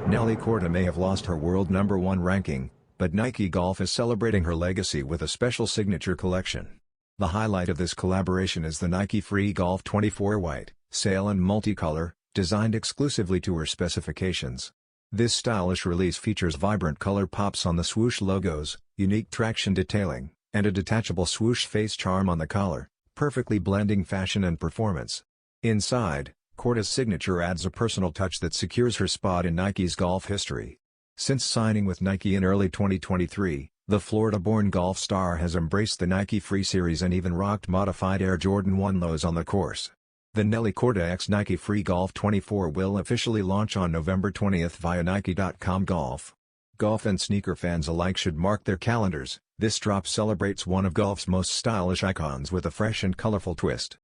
Nelly Korda may have lost her world #1 ranking, but Nike Golf is celebrating her legacy with a special signature collection. The highlight of this collaboration is the Nike Free Golf 24 White, Sail and Multicolor, designed exclusively to her specifications. This stylish release features vibrant color pops on the swoosh logos, unique traction detailing, and a detachable swoosh face charm on the collar, perfectly blending fashion and performance. Inside, Korda's signature adds a personal touch that secures her spot in Nike's golf history. Since signing with Nike in early 2023, the Florida-born golf star has embraced the Nike Free Series and even rocked modified Air Jordan 1 lows on the course. The Nelly Korda X Nike Free Golf 24 will officially launch on November 20th via Nike.com Golf. Golf and sneaker fans alike should mark their calendars. This drop celebrates one of golf's most stylish icons with a fresh and colorful twist.